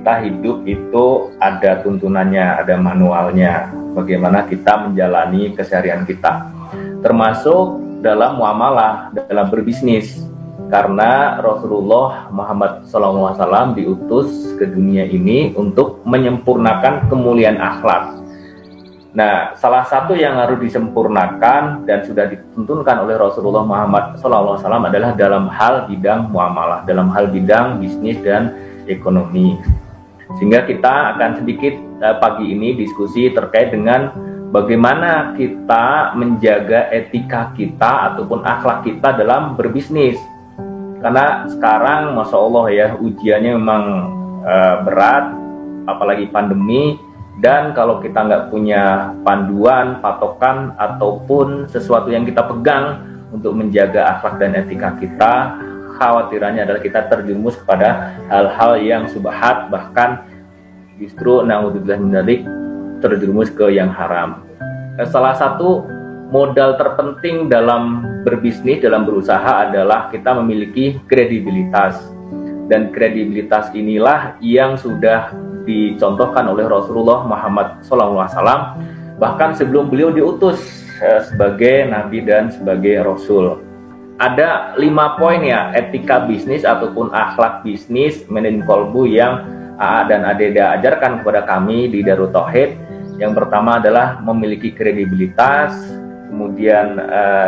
kita hidup itu ada tuntunannya, ada manualnya, bagaimana kita menjalani keseharian kita, termasuk dalam muamalah, dalam berbisnis. Karena Rasulullah Muhammad SAW diutus ke dunia ini untuk menyempurnakan kemuliaan akhlak. Nah, salah satu yang harus disempurnakan dan sudah dituntunkan oleh Rasulullah Muhammad SAW adalah dalam hal bidang muamalah, dalam hal bidang bisnis dan ekonomi. Sehingga kita akan sedikit pagi ini diskusi terkait dengan bagaimana kita menjaga etika kita ataupun akhlak kita dalam berbisnis. Karena sekarang Masya Allah ya, ujiannya memang berat, apalagi pandemi. Dan kalau kita nggak punya panduan, patokan, ataupun sesuatu yang kita pegang untuk menjaga akhlak dan etika kita, khawatirannya adalah kita terjerumus kepada hal-hal yang subhat, bahkan justru na'udzubillah min dzalik, terjerumus ke yang haram. Salah satu modal terpenting dalam berbisnis, dalam berusaha adalah kita memiliki kredibilitas. Dan kredibilitas inilah yang sudah dicontohkan oleh Rasulullah Muhammad SAW bahkan sebelum beliau diutus sebagai nabi dan sebagai rasul. Ada 5 poin ya, etika bisnis ataupun akhlak bisnis manajemen kolbu yang AA dan Adeda ajarkan kepada kami di Darut Tauhid. Yang pertama adalah memiliki kredibilitas, kemudian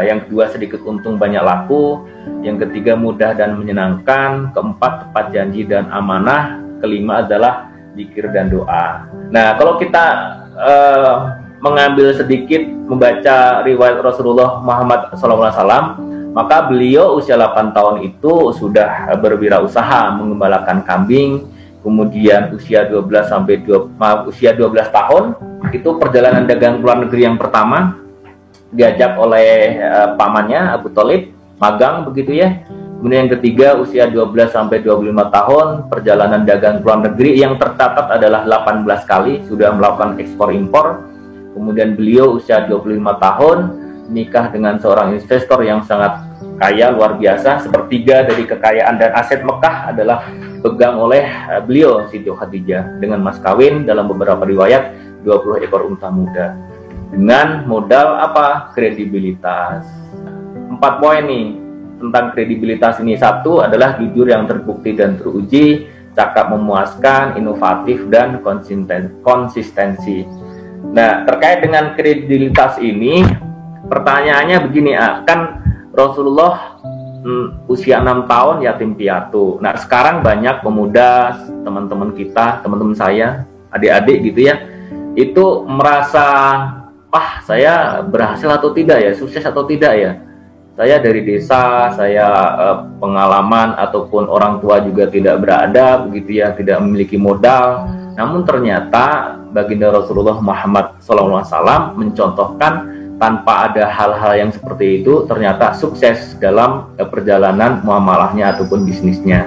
yang kedua sedikit untung banyak laku, yang ketiga mudah dan menyenangkan, keempat tepat janji dan amanah, kelima adalah zikir dan doa. Nah, kalau kita mengambil sedikit membaca riwayat Rasulullah Muhammad SAW, maka beliau usia 8 tahun itu sudah berwirausaha mengembalakan kambing. Kemudian usia 12 tahun itu perjalanan dagang luar negeri yang pertama diajak oleh pamannya Abu Thalib, magang begitu ya. Kemudian yang ketiga usia 12-25 tahun perjalanan dagang ke luar negeri yang tercatat adalah 18 kali sudah melakukan ekspor impor. Kemudian beliau usia 25 tahun nikah dengan seorang investor yang sangat kaya luar biasa. Sepertiga dari kekayaan dan aset Mekah adalah pegang oleh beliau Siti Khadijah, dengan mas kawin dalam beberapa riwayat 20 ekor unta muda. Dengan modal apa? Kredibilitas. 4 poin nih tentang kredibilitas ini. Satu adalah jujur yang terbukti dan teruji, cakap memuaskan, inovatif, dan konsistensi. Nah, terkait dengan kredibilitas ini, pertanyaannya begini, kan Rasulullah usia 6 tahun yatim piatu. Nah, sekarang banyak pemuda, teman-teman kita, teman-teman saya, adik-adik gitu ya, itu merasa, wah saya berhasil atau tidak ya, sukses atau tidak ya. Saya dari desa, saya pengalaman ataupun orang tua juga tidak berada begitu ya, tidak memiliki modal. Namun ternyata baginda Rasulullah Muhammad SAW mencontohkan tanpa ada hal-hal yang seperti itu ternyata sukses dalam perjalanan muamalahnya ataupun bisnisnya.